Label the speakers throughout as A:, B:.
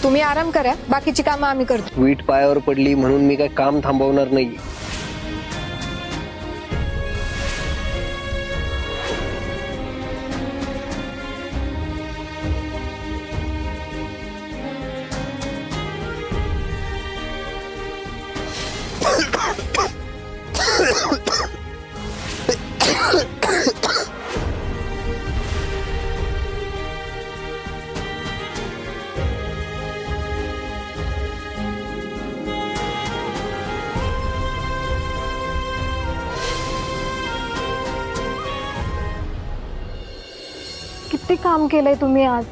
A: तुम्ही आराम करा, बाकीची कामं आम्ही करतो.
B: वीट पायावर पडली म्हणून मी काय काम थांबवणार नाही.
C: किती काम केलंय तुम्ही आज,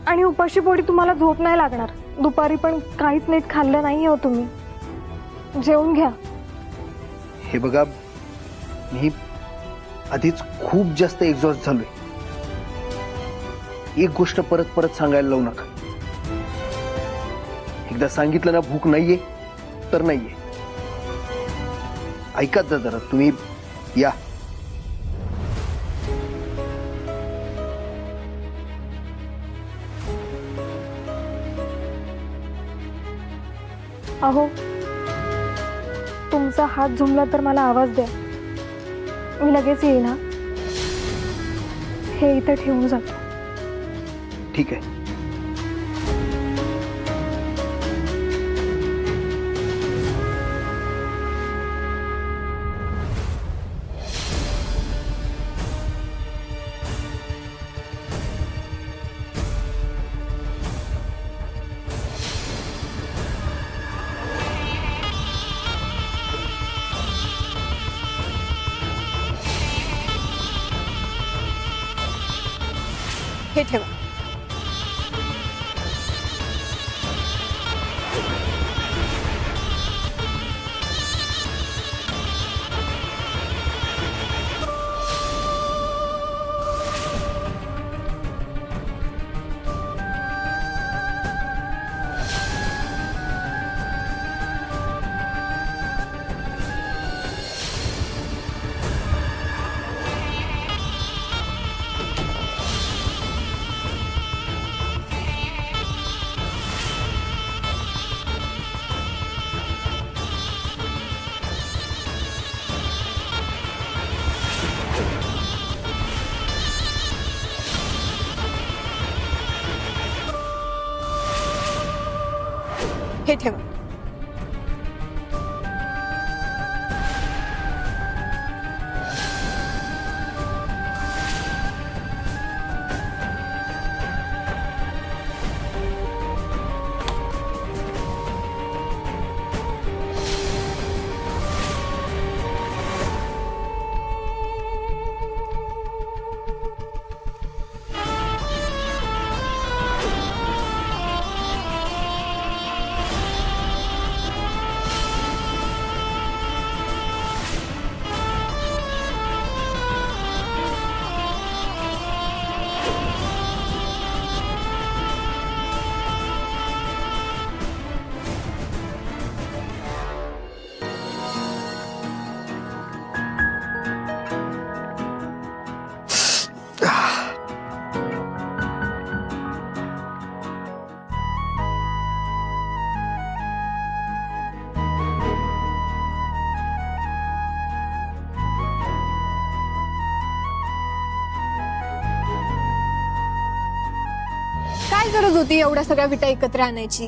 C: आणि उपाशी पोटी तुम्हाला झोप नाही लागणार. दुपारी पण काहीच नीट खाल्लं नाही हो तुम्ही. जेवून घ्या.
B: हे बघा, मी आधीच खूप जास्त एक्झॉस्ट झालोय. एक गोष्ट परत परत सांगायला लावू नका. एकदा सांगितलं ना भूक नाहीये तर नाहीये. ऐकात जा जरा तुम्ही. या.
C: अहो, तुमचा हात झुमला तर मला आवाज द्या. मी लगेच येईन. हा, हे इथे ठेवून जातो.
B: ठीक आहे.
A: हे ठेवा. हे ठेवा. काय गरज होती एवढ्या सगळ्या विटा एकत्र आणायची?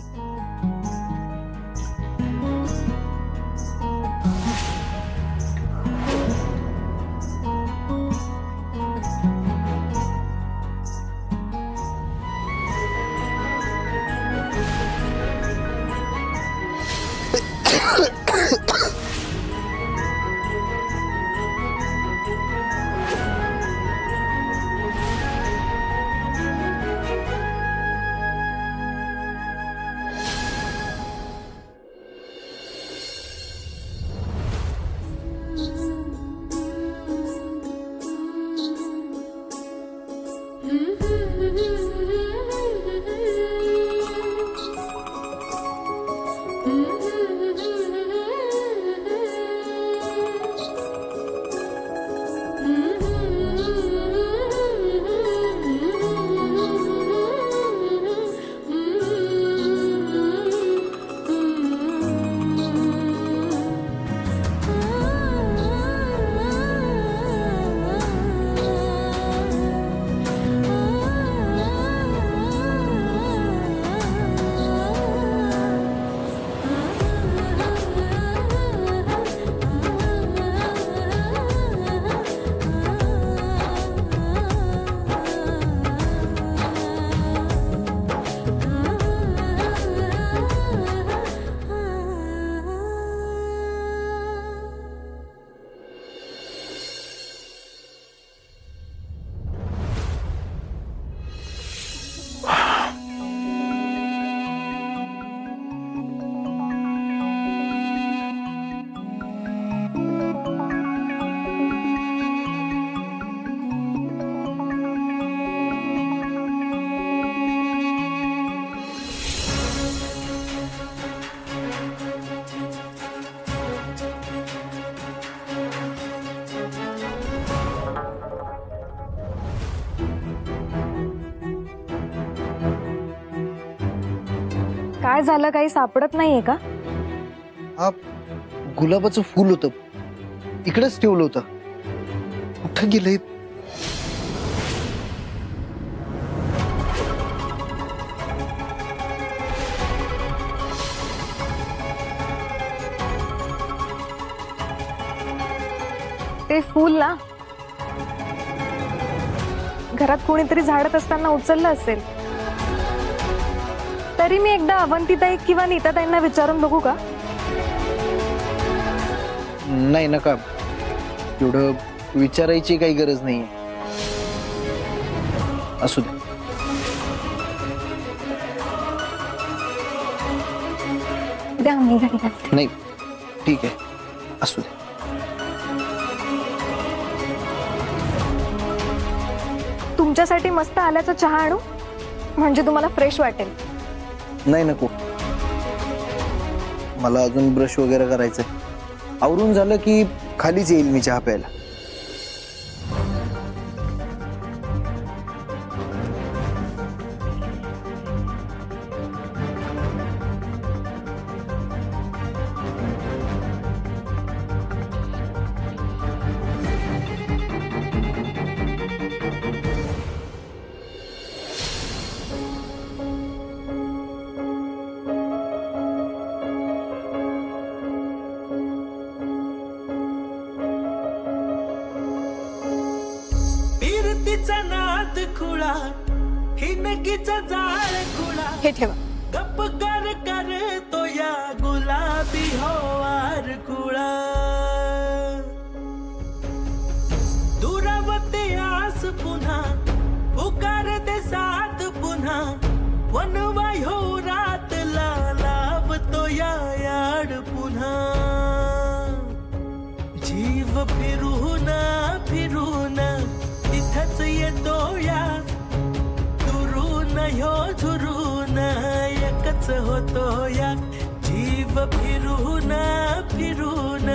C: काय झालं, काही सापडत नाहीये का?
B: हा गुलाबाचं फूल होतं, इकडेच ठेवलं होतं. कुठं गेलंय?
C: ते फूल ना घरात कोणीतरी झाडत असताना उचललं असेल. तरी मी एकदा अवंतीताई किंवा नीताताईंना विचारून बघू का?
B: नाही, नका. एवढं विचारायची काही गरज नाही. असू दे.
C: द्या मी घरी घालते.
B: नाही, ठीक आहे, असू दे.
C: तुमच्यासाठी मस्त आल्याचा चहा आणू, म्हणजे तुम्हाला फ्रेश वाटेल.
B: नाही, नको. मला अजून ब्रश वगैरे करायचंय. आवरून झालं की खालीच येईल मी चहा प्यायला.
D: फिरतीचा नाद खुळा हिनकीचा जाळ खुळा
A: हे ठेवा.
D: गप कर तो या गुलाबी होवार खुळा दुरावते आस पुन्हा पुकार दे साथ पुन्हा वनवाय हो रात लावतो या याड पुन्हा जीव फिरून फिरून इथंच येतो या दुरून ह्यो झुरून एकच होतो या जीव फिरून फिरून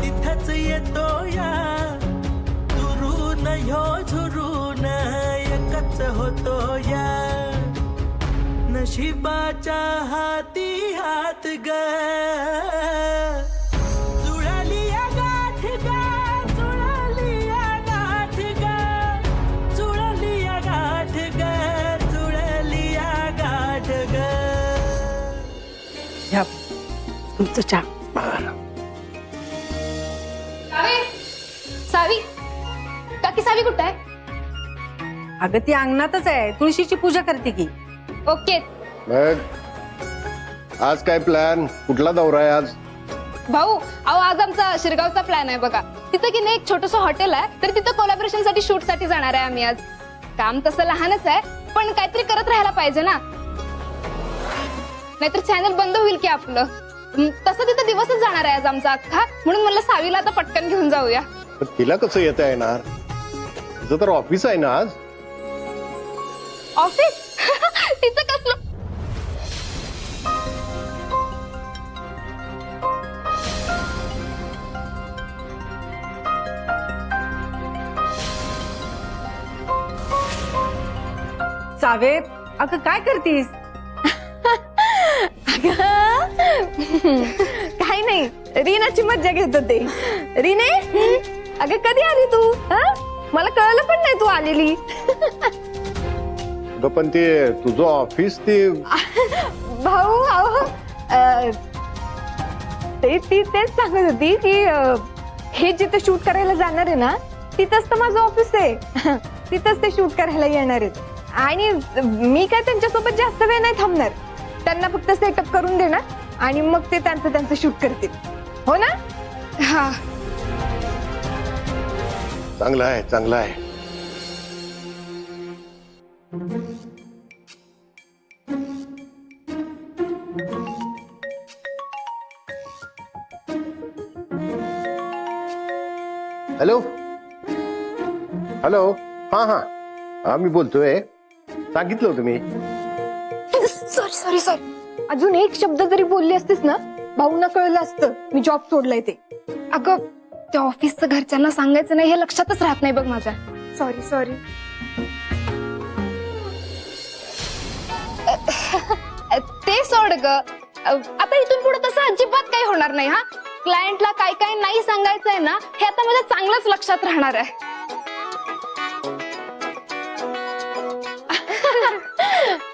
D: इथंच येतो या दुरून ह्यो झुरून एकच होतो या नशिबाच्या हाती हात ग जुळाली या गाठ ग जुळाली या गाठ ग जुळाली या गाठ ग जुळाली या गाठ ग
E: घ्या तुमचं चहा.
A: सावी, काकी सावी कुठं आहे?
E: अगं ती अंगणातच आहे, तुळशीची पूजा करते की.
A: ओके.
F: मग आज काय प्लॅन? कुठला दौरा आहे आज?
A: भाऊ, अहो आज आमचा शिरगावचा प्लॅन आहे बघा. तिथं की नाही एक छोटस हॉटेल आहे, तर तिथं कोलॅबोरेशन साठी शूट साठी जाणार आहे आम्ही आज. काम तसं लहानच आहे, पण काहीतरी करत राहायला पाहिजे ना, नाहीतर चॅनल बंद होईल की आपलं. तसं तिथं दिवसच जाणार आहे आज आमचा अख्खा, म्हणून म्हणलं सावीला आता पटकन घेऊन जाऊया.
F: पण तिला कसं येता येणार? तुझं तर ऑफिस आहे ना आज.
A: ऑफिस तिचं कसलं?
E: सावे, अगं काय करतीस?
C: काही नाही, रीनाची मज्जा घेत होते. रीने, अगं कधी आली तू? मला कळलं पण नाही तू आलेली.
F: अगं पण ते तुझं ऑफिस ते
C: भाऊ, अहो, ती तेच सांगत होती की हे जिथे शूट करायला जाणार आहे ना, तिथंच तर माझं ऑफिस आहे. तिथंच ते शूट करायला येणार आहेत. आणि मी काय त्यांच्यासोबत जास्त वेळ नाही थांबणार. त्यांना फक्त सेटअप करून देणार आणि मग ते त्यांचं शूट करतील. हो ना?
A: हा.
F: चांगलं आहे, चांगलं आहे. हॅलो हॅलो, हा हा हा, मी बोलतोय. सांगितलं होतं मी.
C: सॉरी. अजून एक शब्द जरी बोलली असतीस ना, भाऊंना कळलं असतं मी जॉब सोडलाय ते.
A: अगं त्या ऑफिसचं घरच्यांना सांगायचं नाही हे लक्षातच राहत नाही बघ माझ्या.
C: सॉरी.
A: ते ते सोड ग. आता इथून पुढे तसं अजिबात काही होणार नाही हा. क्लायंटला काय काय नाही सांगायचंय ना हे आता माझ्या चांगलंच लक्षात राहणार आहे.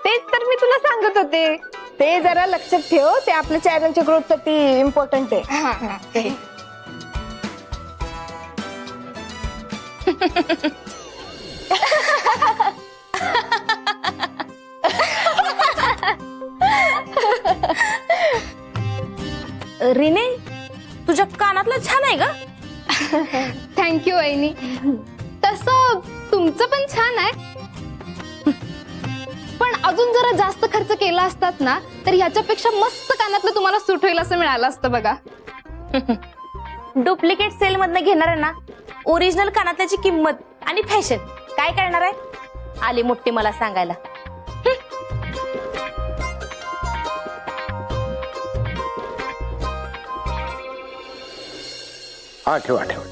C: तेच तर मी तुला सांगत होते, ते जरा लक्षात ठेव, ते आपल्या चॅनलच्या ग्रोथ साठी इम्पॉर्टंट आहे.
A: हा, हा.
G: रिने, तुझ्या कानातलं छान आहे का?
A: थँक्यू वहिनी. तसं तुमचं पण छान आहे, पण अजून जरा जास्त खर्च केला असतात ना तर ह्याच्यापेक्षा मस्त कानातलं तुम्हाला सूट होईल असं मिळालं असतं बघा.
G: डुप्लिकेट सेल मधनं घेणार आहे ना, ओरिजिनल कानातल्याची किंमत आणि फॅशन काय करणार आहे? आली मोठी मला सांगायला.
F: हा ठेवा ठेवा.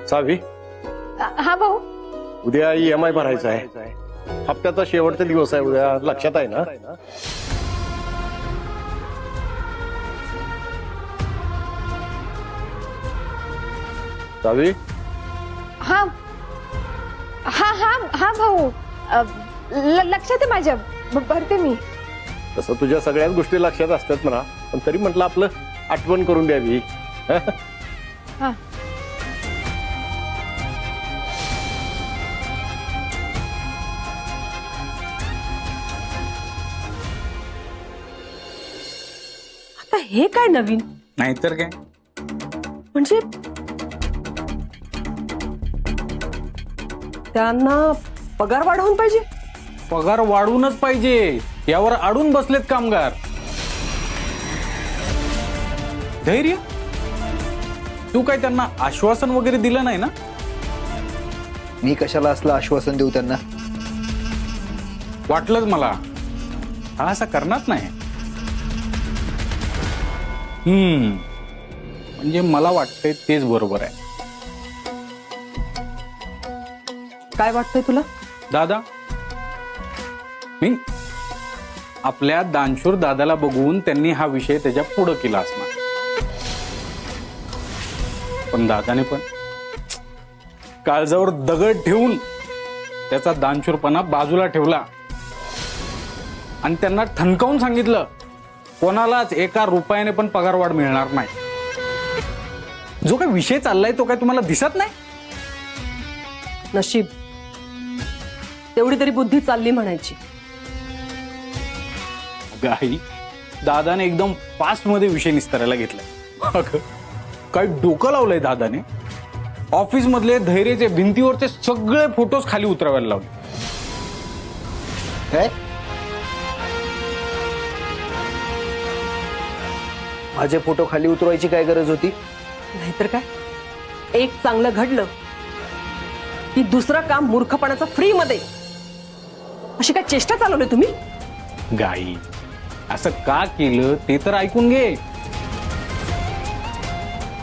F: सावी,
C: हा भाऊ.
F: उद्या EMI भरायचा आहे. हप्त्याचा शेवटचा दिवस आहे उद्या, लक्षात आहे ना? सावी,
C: हा हा हा हा भाऊ, लक्षात आहे माझ्या, भरते मी.
F: तसं तुझ्या सगळ्याच गोष्टी लक्षात असतात म्हणा, पण तरी म्हटलं आपलं आठवण करून द्यावी.
C: हा.
E: आता हे काय नवीन?
H: नाहीतर काय.
E: म्हणजे त्यांना पगार वाढवून पाहिजे?
H: पगार वाढूनच पाहिजे, यावर अडून बसलेत कामगार. धैर्य, तू काय त्यांना आश्वासन वगैरे दिलं नाही ना?
B: मी कशाला असलं आश्वासन देऊ त्यांना?
H: वाटलंच मला, हा असा करणार नाही. म्हणजे मला वाटतंय तेच बरोबर आहे.
E: काय वाटतंय तुला?
H: दादा, मी आपल्या दानशूर दादाला बघून त्यांनी हा विषय त्याच्या पुढे केला असणार. पण दादाने पण काळजावर दगड ठेवून त्याचा दानशूरपणा बाजूला ठेवला आणि त्यांना ठणकावून सांगितलं, कोणालाच एका रुपयाने पण पगार वाढ मिळणार नाही. जो काही विषय चाललाय तो काय तुम्हाला दिसत नाही?
E: नशीब तेवढी तरी बुद्धी चालली म्हणायची.
H: गाई, दादाने एकदम फास्ट मध्ये विषय निस्तारायला घेतलाय. अगं, काय डोकं लावलंय दादाने. ऑफिस मधले धैर्याचे भिंतीवरचे सगळे फोटोज खाली उतरवायला लावले.
B: काय? माझे फोटो खाली उतरवायची काय गरज होती?
E: नाहीतर काय, एक चांगलं घडलं की दुसरं काम मूर्खपणाचं फ्री मध्ये. अशी काय चेष्टा चालवली तुम्ही?
H: गाई, असं का केलं ते तर ऐकून घे.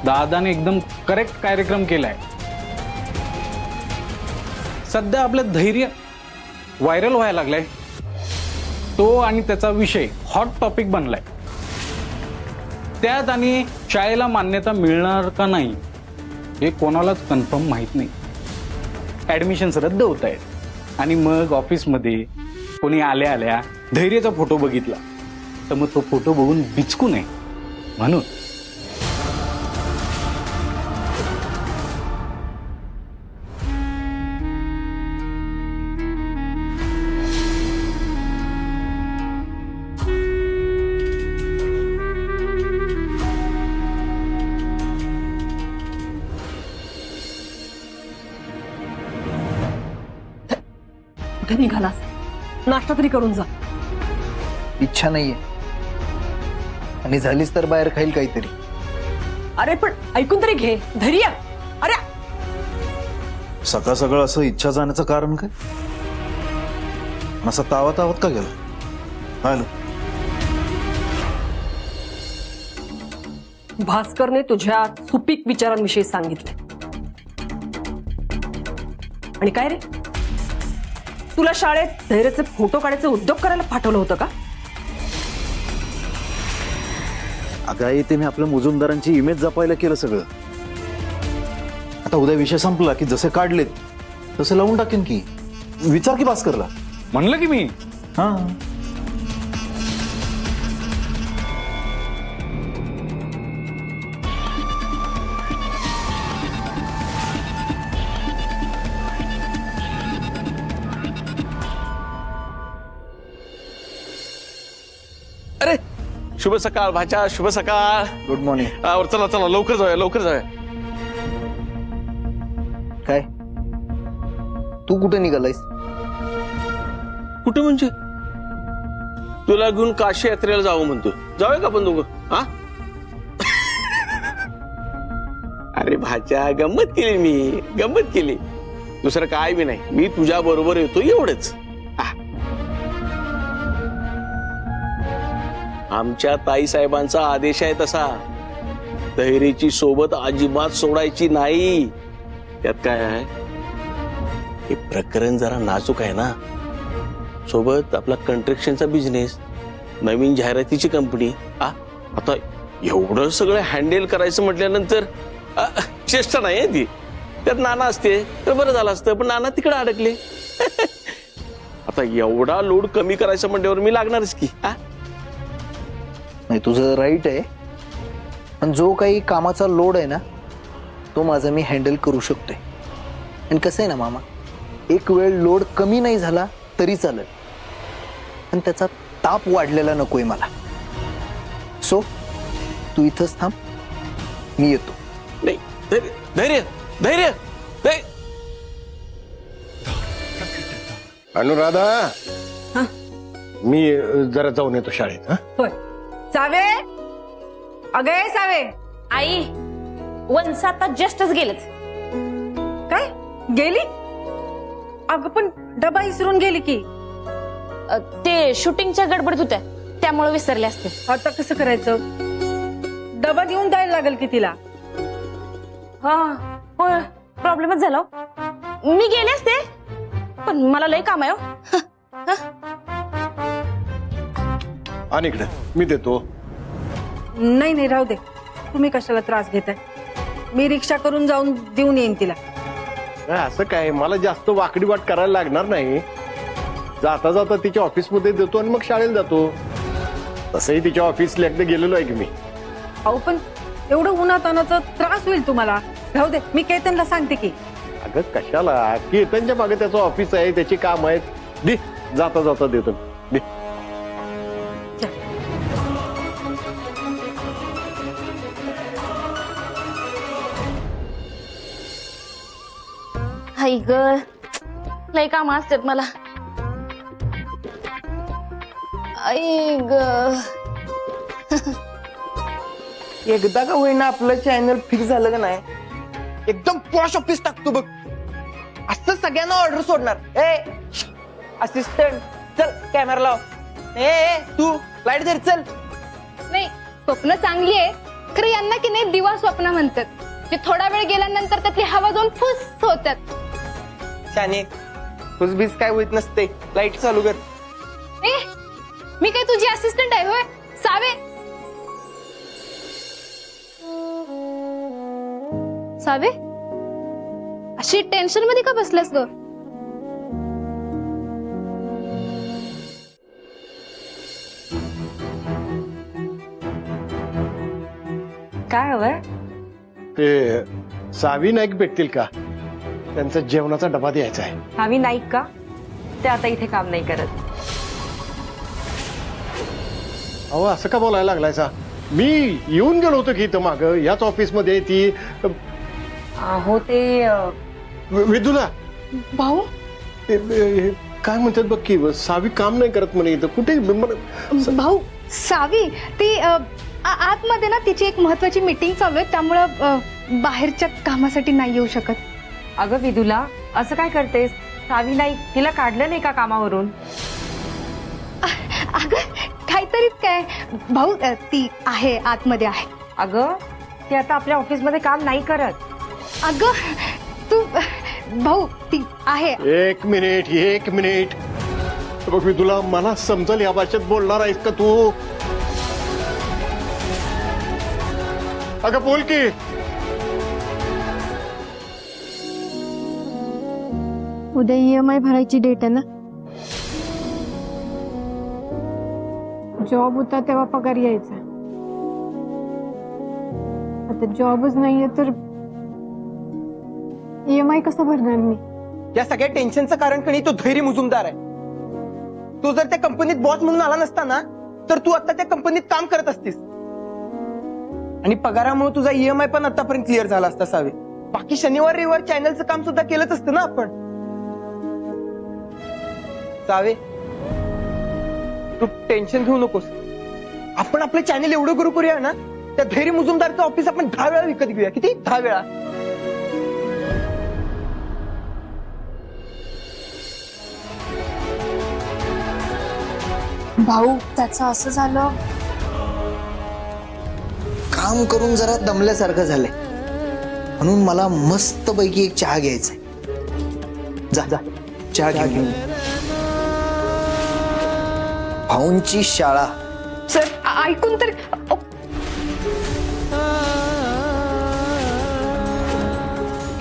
H: दादाने एकदम करेक्ट कार्यक्रम केलाय. सध्या आपलं धैर्य व्हायरल व्हायला लागलाय. तो आणि त्याचा विषय हॉट टॉपिक बनलाय. त्यात आणि शाळेला मान्यता मिळणार का नाही हे कोणालाच कन्फर्म माहित नाही. ऍडमिशन्स रद्द होत आहेत आणि मग ऑफिसमध्ये कोणी आल्या आल्या धैर्याचा फोटो बघितला तर मग तो फोटो बघून बिचकू नये म्हणून.
E: कुठे निघालास? नाश्ता तरी करून जा.
B: इच्छा नाहीये, आणि झालीच तर बाहेर खाईल काहीतरी.
E: अरे पण ऐकून तरी घे धैर्य. अरे
I: सकाळ सकाळ असं इच्छा जाण्याचं कारण काय? असं तावत का गेलं? हॅलो,
E: भास्करने तुझ्या सुपीक विचारांविषयी सांगितले. आणि काय रे, तुला शाळेत धैर्याचे फोटो काढायचे उद्योग करायला पाठवलं होतं का?
I: अगं आई, ते मी आपल्या मुजुमदारांची इमेज जपायला केलं सगळं. आता उद्या विषय संपला की जसे काढलेत तसे लावून टाकेन की. विचार की भास्करला.
H: म्हणलं की मी.
I: हा.
F: अरे शुभ सकाळ भाच्या, शुभ सकाळ.
B: Good morning.
F: चला चला लवकर जाऊया, लवकर जाऊया.
B: काय तू कुठे निघालायस?
F: कुठे म्हणजे? तुला घेऊन काशी यात्रेला जावं म्हणतो. जाऊया का आपण दोघं? हा अरे भाच्या, गंमत केली मी, गंमत केली. दुसरं काय बी नाही. मी तुझ्या बरोबर येतो एवढंच. आमच्या ताई साहेबांचा आदेश आहे तसा. तहेरीची सोबत अजिबात सोडायची नाही. त्यात काय आहे, हे प्रकरण जरा नाजूक आहे ना. सोबत आपला कंस्ट्रक्शनचा बिझनेस, नवीन जाहिरातीची कंपनी. आता एवढं सगळं हँडल करायचं म्हटल्यानंतर चेष्टा नाही ती. त्यात नाना असते तर बरं झालं असतं, पण नाना तिकडे अडकले. आता एवढा लोड कमी करायचं म्हटल्यावर मी लागणारच की.
B: नाही, तुझं राईट आहे, पण जो काही कामाचा लोड आहे ना तो माझा मी हँडल करू शकतोय. आणि कसं आहे ना मामा, एक वेळ लोड कमी नाही झाला तरी चालेल, पण त्याचा ताप वाढलेला नकोय मला. सो तू इथंच थांब, मी येतो.
F: नाही, धैर्य धैर्य धैर्य धैर्य.
J: अनुराधा, मी जरा जाऊन येतो शाळेत.
E: होय. सावे, अगं सावे.
G: आई वंस आता जस्टच गेलेत.
E: काय गेली? अगं पण डबा विसरून गेली की.
G: ते शूटिंगच्या गडबडीत होत्या, त्यामुळे विसरले असते.
E: आता कसं करायचं? डबा देऊन द्यायला लागेल की तिला.
G: हा होय, प्रॉब्लेमच झाला हो. मी गेले असते, पण मला लय काम आहे हो.
J: आणि इकडे मी देतो.
E: नाही नाही, राहू दे. तुम्ही कशाला त्रास घेताय? मी रिक्षा करून जाऊन देऊन येईन तिला.
J: असं काय, मला जास्त वाकडी वाट करायला लागणार नाही. जाता जाता तिच्या ऑफिसमध्ये देतो आणि मग शाळेला जातो. तसंही तिच्या ऑफिसला एकदा गेलेलो आहे की मी.
E: अहो पण एवढं उन्हातानाचा त्रास होईल तुम्हाला. राहू दे, मी केतनला सांगते की.
J: अगं कशाला, केतनच्या मागे त्याचं ऑफिस आहे, त्याची काम आहेत. दे, जाता जाता देतो. दे.
G: हाय ग, लय काम असतात मला. आई ग,
K: एकदा का होईना आपलं चॅनल फिक्स झालं का नाही, एकदम पॉश ऑफिस टाकतो बघ. असं सगळ्यांना ऑर्डर सोडणार. ए असिस्टंट, चल कॅमेरा लाव. ए तू लाईट धर, चल.
A: नाही, स्वप्न चांगली आहे, खरं यांना की नाही दिवा स्वप्न म्हणतात. ते थोडा वेळ गेल्यानंतर त्यातली हवा जाऊन फुस होतात.
K: शाने, फुसबीस काय होत नसते. लाईट चालू कर.
A: ए, मी काय तुझी असिस्टंट आहे होय? सावे, सावे, अशी टेन्शन मध्ये का बसलास ग?
E: काय हवंय?
J: ते सावी नाईक भेटतील का? त्यांचा जेवणाचा डबा द्यायचा आहे.
E: आम्ही नाईक का? ते आता इथे काम नाही करत.
J: अहो असं का बोलायला लागलायसा? मी येऊन गेलो होतो की इथं माग याच ऑफिसमध्ये ती
E: अहो ते
J: विदुला
A: भाऊ,
J: काय म्हणतात बघ की, सावी काम नाही करत म्हणे इथं. कुठे
A: भाऊ, सावी ती आतमध्ये ना तिची एक महत्वाची मीटिंग चालू आहे, त्यामुळं बाहेरच्या कामासाठी नाही येऊ शकत.
C: अगं विदुला, असं काय करतेस? सावी नाही, तिला काढलं नाही का कामावरून?
A: अगं काहीतरीच काय भाऊ, ती आहे आतमध्ये आहे.
C: अगं ती आता आपल्या ऑफिसमध्ये काम नाही करत.
A: अगं तू
C: भाऊ ती आहे.
J: एक मिनिट बघ मी तुला मला समजल या भाषेत बोलणार आहेस का तू? अगं बोल की.
C: उद्या EMI भरायची डेट आहे ना. जॉब होता तेव्हा पगार यायचा. आता जॉबच नाहीये तर EMI कसं भरणार मी?
K: या सगळ्या टेन्शनचं कारण कणी तो धैर्य मुजुमदार आहे. तो जर त्या कंपनीत बॉस म्हणून आला नसता ना तर तू आता त्या कंपनीत काम करत असतीस आणि पगारामुळे तुझा EMI पण आतापर्यंत क्लिअर झाला असता सावे. बाकी शनिवार रविवार चॅनलचं काम सुद्धा केलंच असतं ना आपण. सावे तू टेन्शन घेऊ नकोस. आपण आपलं चॅनल एवढं ग्रो करूया ना त्या धैर्य मुजुमदारचं ऑफिस आपण 10 वेळा विकत घेऊया. किती? 10 वेळा.
A: भाऊ त्याचं असं झालं.
B: काम करून जरा दमल्यासारखं झालंय म्हणून मला मस्त पैकी एक चहा घ्यायचाय. जा जा चहा घेऊन ये. भाऊंची शाळा.
C: सर ऐकून तर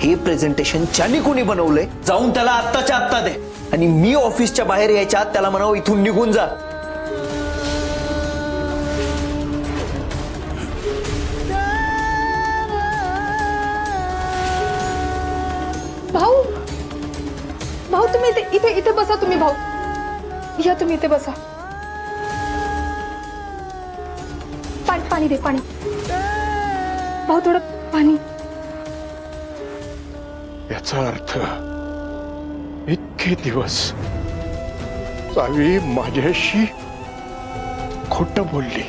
B: हे प्रेझेंटेशन ज्याने कोणी बनवलंय जाऊन त्याला आत्ताच्या आत्ता दे आणि मी ऑफिसच्या बाहेर यायच्या आत त्याला म्हणावं इथून निघून जा.
A: भाऊ भाऊ तुम्ही इथे बसा. तुम्ही भाऊ या, तुम्ही इथे बसा. पाणी दे, पाणी. भाऊ थोडं पाणी.
J: याचा अर्थ इतके दिवस सावी माझ्याशी खोटं बोलली.